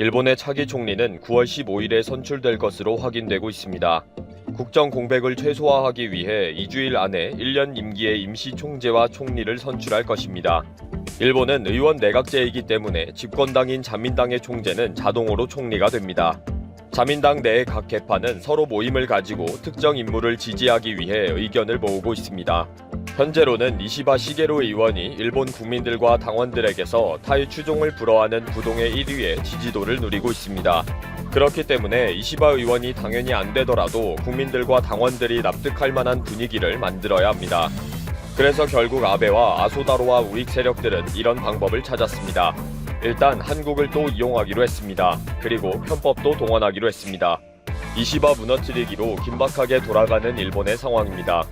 일본의 차기 총리는 9월 15일에 선출될 것으로 확인되고 있습니다. 국정 공백을 최소화하기 위해 2주일 안에 1년 임기의 임시 총재와 총리를 선출할 것입니다. 일본은 의원 내각제이기 때문에 집권당인 자민당의 총재는 자동으로 총리가 됩니다. 자민당 내의 각 계파는 서로 모임을 가지고 특정 인물을 지지하기 위해 의견을 모으고 있습니다. 현재로는 이시바 시게루 의원이 일본 국민들과 당원들에게서 타의 추종을 불허하는 부동의 1위의 지지도를 누리고 있습니다. 그렇기 때문에 이시바 의원이 당연히 안 되더라도 국민들과 당원들이 납득할 만한 분위기를 만들어야 합니다. 그래서 결국 아베와 아소다로와 우익 세력들은 이런 방법을 찾았습니다. 일단 한국을 또 이용하기로 했습니다. 그리고 편법도 동원하기로 했습니다. 이시바 무너뜨리기로 긴박하게 돌아가는 일본의 상황입니다.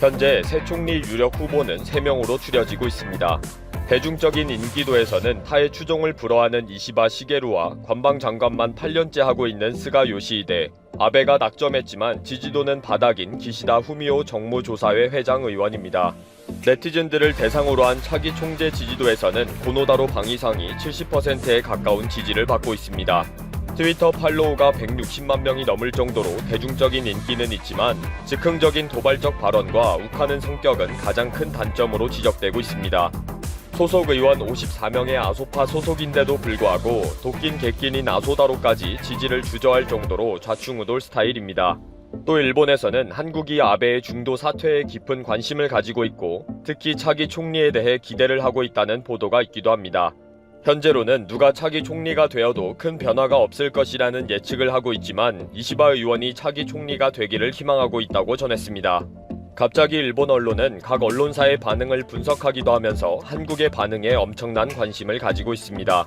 현재 새 총리 유력 후보는 3명으로 추려지고 있습니다. 대중적인 인기도에서는 타의 추종을 불허하는 이시바 시게루와 관방장관만 8년째 하고 있는 스가 요시히데, 아베가 낙점했지만 지지도는 바닥인 기시다 후미오 정무조사회 회장 의원입니다. 네티즌들을 대상으로 한 차기 총재 지지도에서는 고노다로 방위상이 70%에 가까운 지지를 받고 있습니다. 트위터 팔로우가 160만 명이 넘을 정도로 대중적인 인기는 있지만 즉흥적인 도발적 발언과 욱하는 성격은 가장 큰 단점으로 지적되고 있습니다. 소속 의원 54명의 아소파 소속인데도 불구하고 도끼인 객끼인 아소다로까지 지지를 주저할 정도로 좌충우돌 스타일입니다. 또 일본에서는 한국이 아베의 중도 사퇴에 깊은 관심을 가지고 있고 특히 차기 총리에 대해 기대를 하고 있다는 보도가 있기도 합니다. 현재로는 누가 차기 총리가 되어도 큰 변화가 없을 것이라는 예측을 하고 있지만 이시바 의원이 차기 총리가 되기를 희망하고 있다고 전했습니다. 갑자기 일본 언론은 각 언론사의 반응을 분석하기도 하면서 한국의 반응에 엄청난 관심을 가지고 있습니다.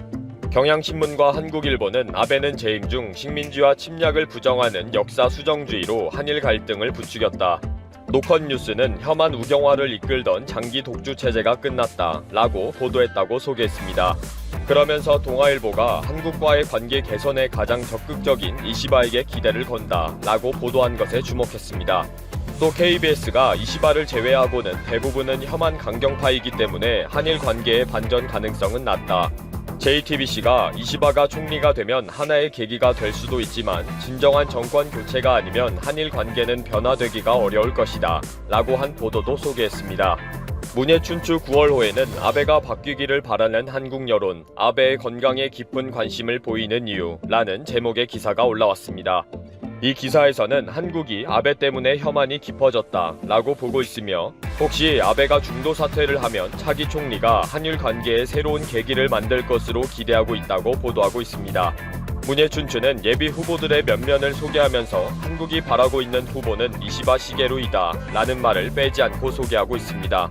경향신문과 한국일보는 아베는 재임 중 식민지와 침략을 부정하는 역사 수정주의로 한일 갈등을 부추겼다. 노컷뉴스는 혐한 우경화를 이끌던 장기 독주 체제가 끝났다 라고 보도했다고 소개했습니다. 그러면서 동아일보가 한국과의 관계 개선에 가장 적극적인 이시바에게 기대를 건다 라고 보도한 것에 주목했습니다. 또 KBS가 이시바를 제외하고는 대부분은 혐한 강경파이기 때문에 한일 관계의 반전 가능성은 낮다. JTBC가 이시바가 총리가 되면 하나의 계기가 될 수도 있지만 진정한 정권 교체가 아니면 한일 관계는 변화되기가 어려울 것이다 라고 한 보도도 소개했습니다. 문예춘추 9월호에는 아베가 바뀌기를 바라는 한국 여론, 아베의 건강에 깊은 관심을 보이는 이유 라는 제목의 기사가 올라왔습니다. 이 기사에서는 한국이 아베 때문에 혐한이 깊어졌다 라고 보고 있으며 혹시 아베가 중도 사퇴를 하면 차기 총리가 한일 관계에 새로운 계기를 만들 것으로 기대하고 있다고 보도하고 있습니다. 문예춘추는 예비 후보들의 면면을 소개하면서 한국이 바라고 있는 후보는 이시바 시게루이다 라는 말을 빼지 않고 소개하고 있습니다.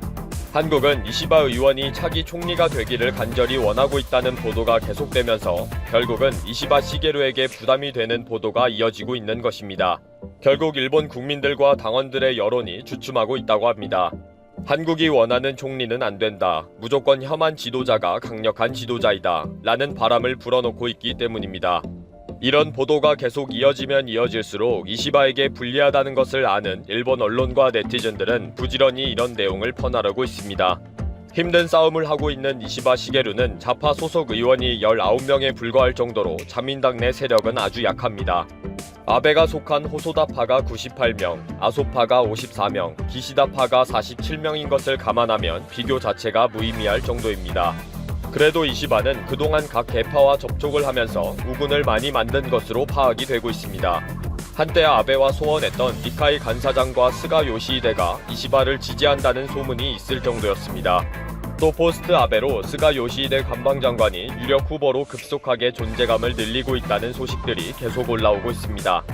한국은 이시바 의원이 차기 총리가 되기를 간절히 원하고 있다는 보도가 계속되면서 결국은 이시바 시게루에게 부담이 되는 보도가 이어지고 있는 것입니다. 결국 일본 국민들과 당원들의 여론이 주춤하고 있다고 합니다. 한국이 원하는 총리는 안 된다. 무조건 혐한 지도자가 강력한 지도자이다. 라는 바람을 불어넣고 있기 때문입니다. 이런 보도가 계속 이어지면 이어질수록 이시바에게 불리하다는 것을 아는 일본 언론과 네티즌들은 부지런히 이런 내용을 퍼나르고 있습니다. 힘든 싸움을 하고 있는 이시바 시게루는 좌파 소속 의원이 19명에 불과할 정도로 자민당 내 세력은 아주 약합니다. 아베가 속한 호소다파가 98명, 아소파가 54명, 기시다파가 47명인 것을 감안하면 비교 자체가 무의미할 정도입니다. 그래도 이시바는 그동안 각 계파와 접촉을 하면서 우군을 많이 만든 것으로 파악이 되고 있습니다. 한때 아베와 소원했던 니카이 간사장과 스가 요시히데가 이시바를 지지한다는 소문이 있을 정도였습니다. 또 포스트 아베로 스가 요시히데 관방장관이 유력 후보로 급속하게 존재감을 늘리고 있다는 소식들이 계속 올라오고 있습니다.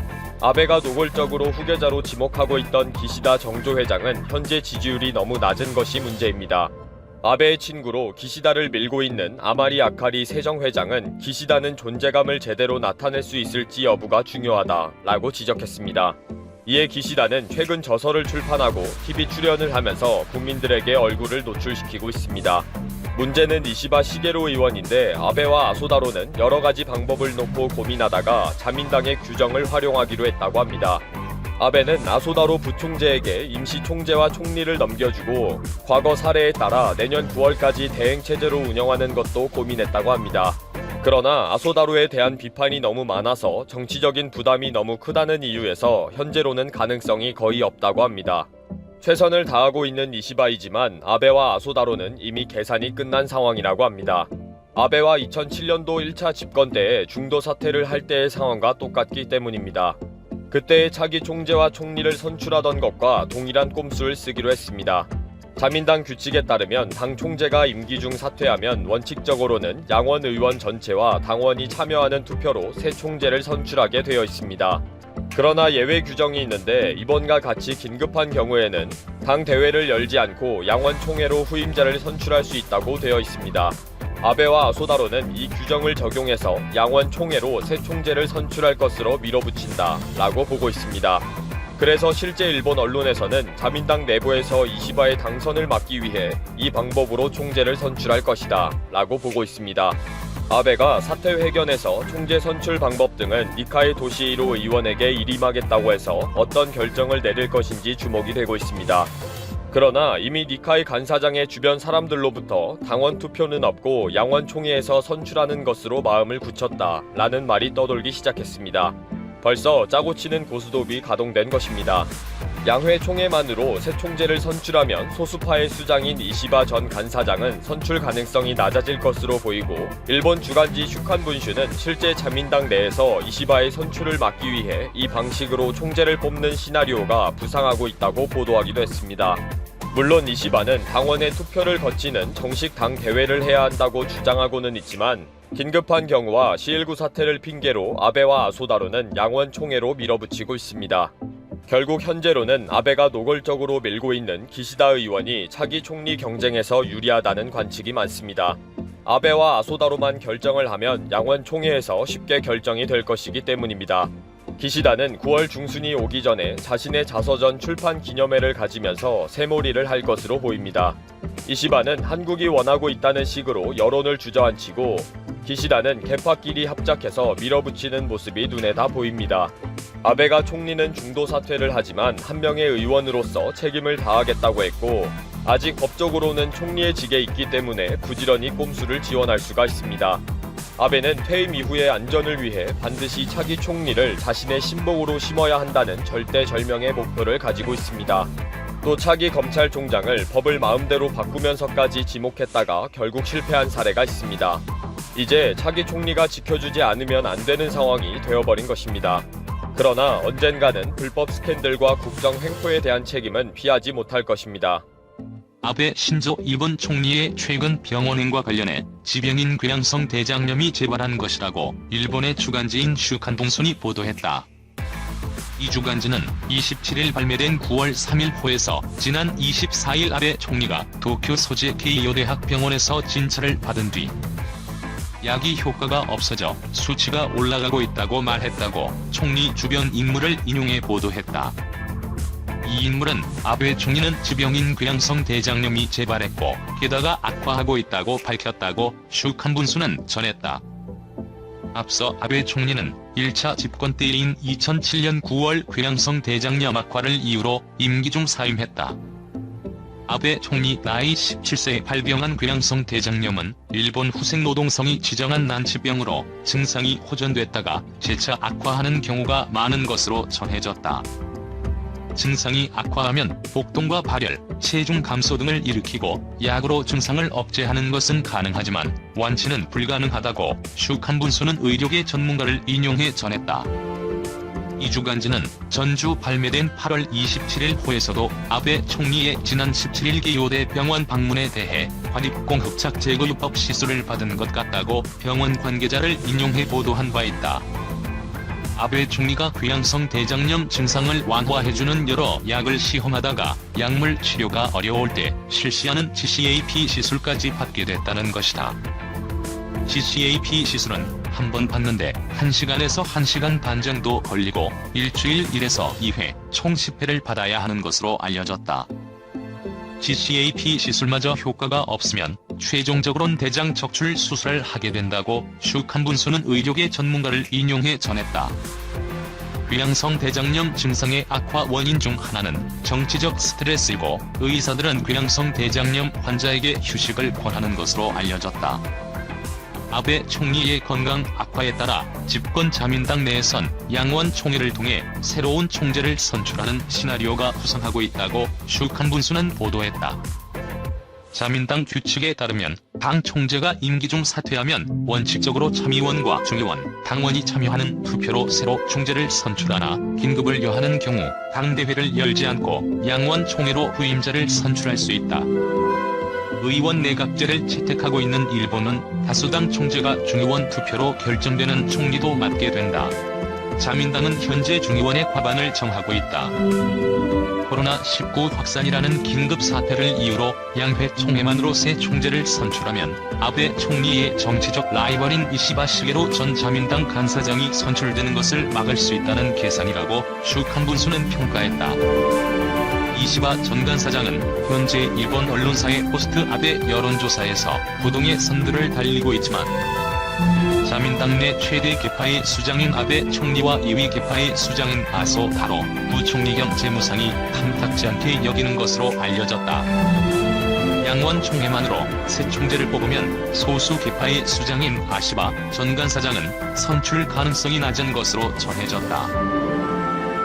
아베가 노골적으로 후계자로 지목하고 있던 기시다 정조 회장은 현재 지지율이 너무 낮은 것이 문제입니다. 아베의 친구로 기시다를 밀고 있는 아마리 아카리 세정회장은 기시다는 존재감을 제대로 나타낼 수 있을지 여부가 중요하다 라고 지적했습니다. 이에 기시다는 최근 저서를 출판하고 TV 출연을 하면서 국민들에게 얼굴을 노출시키고 있습니다. 문제는 이시바 시게루 의원인데 아베와 아소다로는 여러가지 방법을 놓고 고민하다가 자민당의 규정을 활용하기로 했다고 합니다. 아베는 아소다로 부총재에게 임시 총재와 총리를 넘겨주고 과거 사례에 따라 내년 9월까지 대행체제로 운영하는 것도 고민했다고 합니다. 그러나 아소다로에 대한 비판이 너무 많아서 정치적인 부담이 너무 크다는 이유에서 현재로는 가능성이 거의 없다고 합니다. 최선을 다하고 있는 이시바이지만 아베와 아소다로는 이미 계산이 끝난 상황이라고 합니다. 아베와 2007년도 1차 집권 때의 중도 사퇴를 할 때의 상황과 똑같기 때문입니다. 그때의 차기 총재와 총리를 선출하던 것과 동일한 꼼수를 쓰기로 했습니다. 자민당 규칙에 따르면 당 총재가 임기 중 사퇴하면 원칙적으로는 양원 의원 전체와 당원이 참여하는 투표로 새 총재를 선출하게 되어 있습니다. 그러나 예외 규정이 있는데 이번과 같이 긴급한 경우에는 당 대회를 열지 않고 양원 총회로 후임자를 선출할 수 있다고 되어 있습니다. 아베와 아소다로는 이 규정을 적용해서 양원 총회로 새 총재를 선출할 것으로 밀어붙인다 라고 보고 있습니다. 그래서 실제 일본 언론에서는 자민당 내부에서 이시바의 당선을 막기 위해 이 방법으로 총재를 선출할 것이다 라고 보고 있습니다. 아베가 사퇴 회견에서 총재 선출 방법 등은 니카이 도시히로 의원에게 일임하겠다고 해서 어떤 결정을 내릴 것인지 주목이 되고 있습니다. 그러나 이미 니카이 간사장의 주변 사람들로부터 당원 투표는 없고 양원 총회에서 선출하는 것으로 마음을 굳혔다 라는 말이 떠돌기 시작했습니다. 벌써 짜고 치는 고스톱이 가동된 것입니다. 양회 총회만으로 새 총재를 선출하면 소수파의 수장인 이시바 전 간사장은 선출 가능성이 낮아질 것으로 보이고 일본 주간지 슈칸분슈는 실제 자민당 내에서 이시바의 선출을 막기 위해 이 방식으로 총재를 뽑는 시나리오가 부상하고 있다고 보도하기도 했습니다. 물론 이시바는 당원의 투표를 거치는 정식 당 대회를 해야 한다고 주장하고는 있지만 긴급한 경우와 시19 사태를 핑계로 아베와 아소다로는 양원 총회로 밀어붙이고 있습니다. 결국 현재로는 아베가 노골적으로 밀고 있는 기시다 의원이 차기 총리 경쟁에서 유리하다는 관측이 많습니다. 아베와 아소다로만 결정을 하면 양원 총회에서 쉽게 결정이 될 것이기 때문입니다. 기시다는 9월 중순이 오기 전에 자신의 자서전 출판 기념회를 가지면서 새몰이를 할 것으로 보입니다. 이시바는 한국이 원하고 있다는 식으로 여론을 주저앉히고 기시다는 개파끼리 합작해서 밀어붙이는 모습이 눈에 다 보입니다. 아베가 총리는 중도 사퇴를 하지만 한 명의 의원으로서 책임을 다하겠다고 했고 아직 법적으로는 총리의 직에 있기 때문에 부지런히 꼼수를 지원할 수가 있습니다. 아베는 퇴임 이후의 안전을 위해 반드시 차기 총리를 자신의 신복으로 심어야 한다는 절대절명의 목표를 가지고 있습니다. 또 차기 검찰총장을 법을 마음대로 바꾸면서까지 지목했다가 결국 실패한 사례가 있습니다. 이제 차기 총리가 지켜주지 않으면 안 되는 상황이 되어버린 것입니다. 그러나 언젠가는 불법 스캔들과 국정 횡포에 대한 책임은 피하지 못할 것입니다. 아베 신조 일본 총리의 최근 병원행과 관련해 지병인 궤양성 대장염이 재발한 것이라고 일본의 주간지인 슈칸봉순이 보도했다. 이 주간지는 27일 발매된 9월 3일호에서 지난 24일 아베 총리가 도쿄 소재 케이오 대학병원에서 진찰을 받은 뒤 약이 효과가 없어져 수치가 올라가고 있다고 말했다고 총리 주변 인물을 인용해 보도했다. 이 인물은 아베 총리는 지병인 궤양성 대장염이 재발했고 게다가 악화하고 있다고 밝혔다고 슈칸분수는 전했다. 앞서 아베 총리는 1차 집권 때인 2007년 9월 궤양성 대장염 악화를 이유로 임기 중 사임했다. 아베 총리 나이 17세에 발병한 궤양성 대장염은 일본 후생노동성이 지정한 난치병으로 증상이 호전됐다가 재차 악화하는 경우가 많은 것으로 전해졌다. 증상이 악화하면 복통과 발열, 체중 감소 등을 일으키고 약으로 증상을 억제하는 것은 가능하지만 완치는 불가능하다고 슈칸분수는 의료계 전문가를 인용해 전했다. 이 주간지는 전주 발매된 8월 27일 호에서도 아베 총리의 지난 17일 개요대 병원 방문에 대해 화립공흡착 제거요법 시술을 받은 것 같다고 병원 관계자를 인용해 보도한 바 있다. 아베 총리가 궤양성 대장염 증상을 완화해주는 여러 약을 시험하다가 약물 치료가 어려울 때 실시하는 GCAP 시술까지 받게 됐다는 것이다. GCAP 시술은 한 번 받는데 1시간에서 1시간 반 정도 걸리고 일주일 1에서 2회, 총 10회를 받아야 하는 것으로 알려졌다. GCAP 시술마저 효과가 없으면 최종적으로는 대장 척출 수술을 하게 된다고 슈칸분수는 의료계 전문가를 인용해 전했다. 궤양성 대장염 증상의 악화 원인 중 하나는 정치적 스트레스이고 의사들은 궤양성 대장염 환자에게 휴식을 권하는 것으로 알려졌다. 아베 총리의 건강 악화에 따라 집권 자민당 내에선 양원 총회를 통해 새로운 총재를 선출하는 시나리오가 구성하고 있다고 슈칸분수는 보도했다. 자민당 규칙에 따르면 당 총재가 임기 중 사퇴하면 원칙적으로 참의원과 중의원, 당원이 참여하는 투표로 새로 총재를 선출하나 긴급을 요하는 경우 당대회를 열지 않고 양원 총회로 후임자를 선출할 수 있다. 의원 내각제를 채택하고 있는 일본은 다수당 총재가 중의원 투표로 결정되는 총리도 맡게 된다. 자민당은 현재 중의원의 과반을 정하고 있다. 코로나19 확산이라는 긴급 사태를 이유로 양회 총회만으로 새 총재를 선출하면 아베 총리의 정치적 라이벌인 이시바 시게로 전 자민당 간사장이 선출되는 것을 막을 수 있다는 계산이라고 슈칸분수는 평가했다. 이시바 전 간사장은 현재 일본 언론사의 포스트 아베 여론조사에서 부동의 선두를 달리고 있지만 자민당 내 최대 계파의 수장인 아베 총리와 2위 계파의 수장인 아소 타로 부총리 겸 재무상이 탐탁지 않게 여기는 것으로 알려졌다. 양원 총회만으로 새 총재를 뽑으면 소수 계파의 수장인 아시바 전 간사장은 선출 가능성이 낮은 것으로 전해졌다.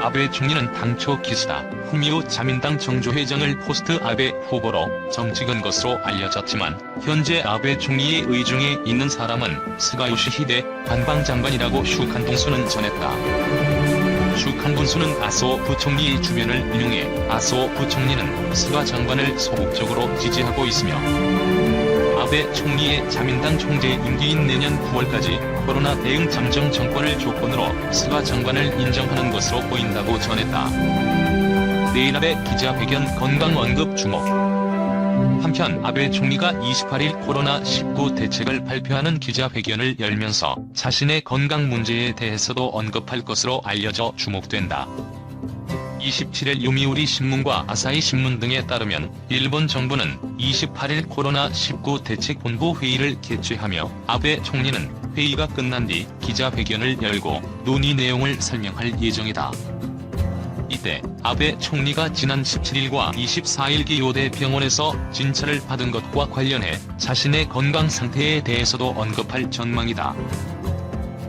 아베 총리는 당초 기시다 후미오 자민당 정조회장을 포스트 아베 후보로 정직한 것으로 알려졌지만 현재 아베 총리의 의중에 있는 사람은 스가 요시히데 관방장관이라고 슈칸동수는 전했다. 슈칸분수는 아소 부총리의 주변을 인용해 아소 부총리는 스가 장관을 소극적으로 지지하고 있으며 아베 총리의 자민당 총재 임기인 내년 9월까지 코로나 대응 잠정 정권을 조건으로 스가 장관을 인정하는 것으로 보인다고 전했다. 내일 아베 기자회견 건강 언급 주목. 한편 아베 총리가 28일 코로나19 대책을 발표하는 기자회견을 열면서 자신의 건강 문제에 대해서도 언급할 것으로 알려져 주목된다. 27일 요미우리 신문과 아사히 신문 등에 따르면 일본 정부는 28일 코로나19 대책본부 회의를 개최하며 아베 총리는 회의가 끝난 뒤 기자회견을 열고 논의 내용을 설명할 예정이다. 이때 아베 총리가 지난 17일과 24일 기요대 병원에서 진찰을 받은 것과 관련해 자신의 건강 상태에 대해서도 언급할 전망이다.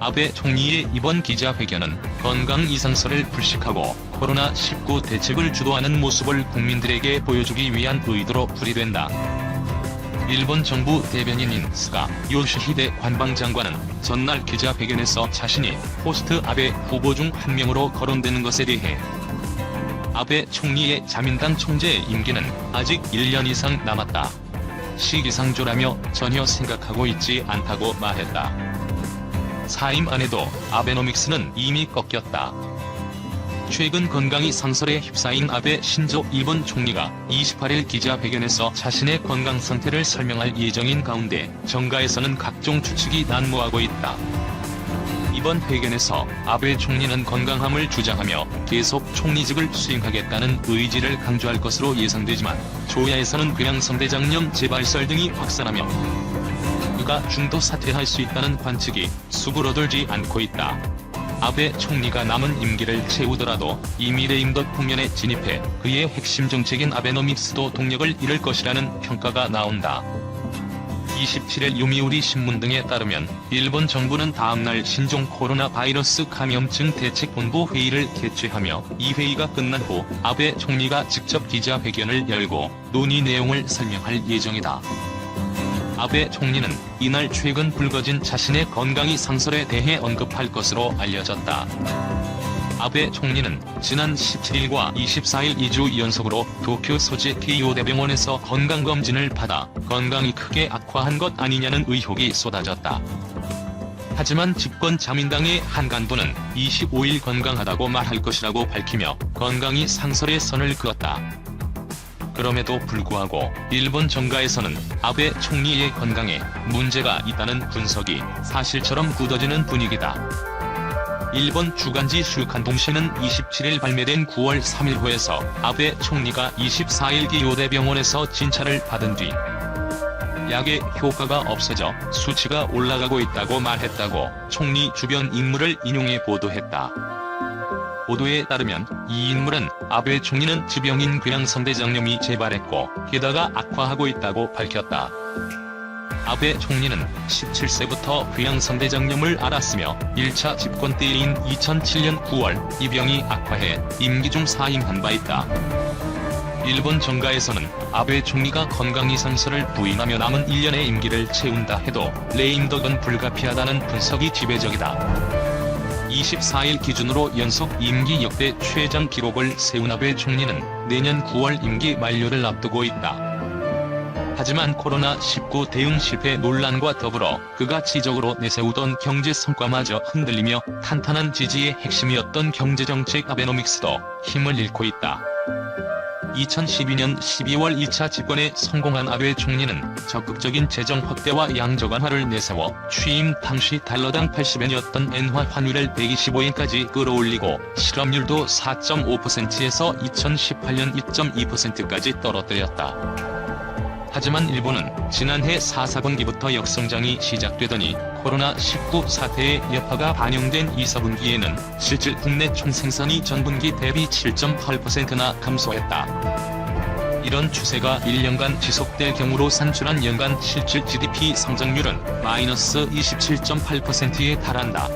아베 총리의 이번 기자회견은 건강 이상설을 불식하고 코로나19 대책을 주도하는 모습을 국민들에게 보여주기 위한 의도로 풀이된다. 일본 정부 대변인인 스가 요시히데 관방장관은 전날 기자회견에서 자신이 포스트 아베 후보 중 한 명으로 거론되는 것에 대해 아베 총리의 자민당 총재 임기는 아직 1년 이상 남았다. 시기상조라며 전혀 생각하고 있지 않다고 말했다. 사임 안에도 아베노믹스는 이미 꺾였다. 최근 건강이 상설에 휩싸인 아베 신조 일본 총리가 28일 기자회견에서 자신의 건강 상태를 설명할 예정인 가운데 정가에서는 각종 추측이 난무하고 있다. 이번 회견에서 아베 총리는 건강함을 주장하며 계속 총리직을 수행하겠다는 의지를 강조할 것으로 예상되지만 조야에서는 괴양성대장염 재발설 등이 확산하며 그가 중도 사퇴할 수 있다는 관측이 수그러들지 않고 있다. 아베 총리가 남은 임기를 채우더라도 이미 레임덕 국면에 진입해 그의 핵심 정책인 아베노믹스도 동력을 잃을 것이라는 평가가 나온다. 27일 요미우리 신문 등에 따르면 일본 정부는 다음날 신종 코로나 바이러스 감염증 대책본부 회의를 개최하며 이 회의가 끝난 후 아베 총리가 직접 기자회견을 열고 논의 내용을 설명할 예정이다. 아베 총리는 이날 최근 불거진 자신의 건강이 상설에 대해 언급할 것으로 알려졌다. 아베 총리는 지난 17일과 24일 2주 연속으로 도쿄 소재 기요대병원에서 건강검진을 받아 건강이 크게 악화한 것 아니냐는 의혹이 쏟아졌다. 하지만 집권 자민당의 한 간부는 25일 건강하다고 말할 것이라고 밝히며 건강이 상설의 선을 그었다. 그럼에도 불구하고 일본 정가에서는 아베 총리의 건강에 문제가 있다는 분석이 사실처럼 굳어지는 분위기다. 일본 주간지 슈칸동시는 27일 발매된 9월 3일호에서 아베 총리가 24일 기요대병원에서 진찰을 받은 뒤 약의 효과가 없어져 수치가 올라가고 있다고 말했다고 총리 주변 인물을 인용해 보도했다. 보도에 따르면 이 인물은 아베 총리는 지병인 괴양성대장염이 재발했고 게다가 악화하고 있다고 밝혔다. 아베 총리는 17세부터 귀양성 대장염을 앓았으며 1차 집권 때인 2007년 9월 이 병이 악화해 임기 중 사임한 바 있다. 일본 정가에서는 아베 총리가 건강이상설을 부인하며 남은 1년의 임기를 채운다 해도 레임덕은 불가피하다는 분석이 지배적이다. 24일 기준으로 연속 임기 역대 최장 기록을 세운 아베 총리는 내년 9월 임기 만료를 앞두고 있다. 하지만 코로나19 대응 실패 논란과 더불어 그가 지적으로 내세우던 경제 성과마저 흔들리며 탄탄한 지지의 핵심이었던 경제정책 아베노믹스도 힘을 잃고 있다. 2012년 12월 2차 집권에 성공한 아베 총리는 적극적인 재정 확대와 양적 완화를 내세워 취임 당시 달러당 80엔이었던 엔화 환율을 125엔까지 끌어올리고 실업률도 4.5%에서 2018년 2.2%까지 떨어뜨렸다. 하지만 일본은 지난해 4사분기부터 역성장이 시작되더니 코로나19 사태의 여파가 반영된 2사분기에는 실질 국내 총생산이 전분기 대비 7.8%나 감소했다. 이런 추세가 1년간 지속될 경우로 산출한 연간 실질 GDP 성장률은 마이너스 27.8%에 달한다.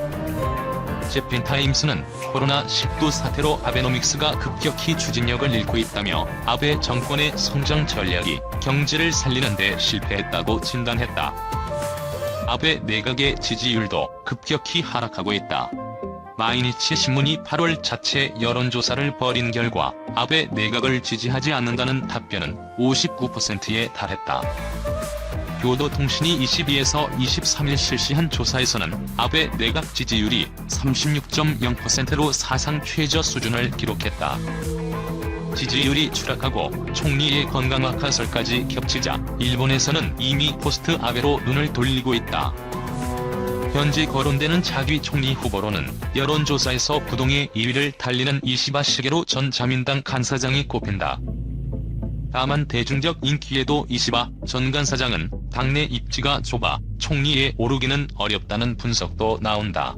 재팬타임스는 코로나19 사태로 아베노믹스가 급격히 추진력을 잃고 있다며 아베 정권의 성장 전략이 경제를 살리는 데 실패했다고 진단했다. 아베 내각의 지지율도 급격히 하락하고 있다. 마이니치 신문이 8월 자체 여론조사를 벌인 결과 아베 내각을 지지하지 않는다는 답변은 59%에 달했다. 교도통신이 22에서 23일 실시한 조사에서는 아베 내각 지지율이 36.0%로 사상 최저 수준을 기록했다. 지지율이 추락하고 총리의 건강 악화설까지 겹치자 일본에서는 이미 포스트 아베로 눈을 돌리고 있다. 현재 거론되는 차기 총리 후보로는 여론조사에서 부동의 2위를 달리는 이시바 시게로 전 자민당 간사장이 꼽힌다. 다만 대중적 인기에도 이시바 전 간사장은 당내 입지가 좁아 총리에 오르기는 어렵다는 분석도 나온다.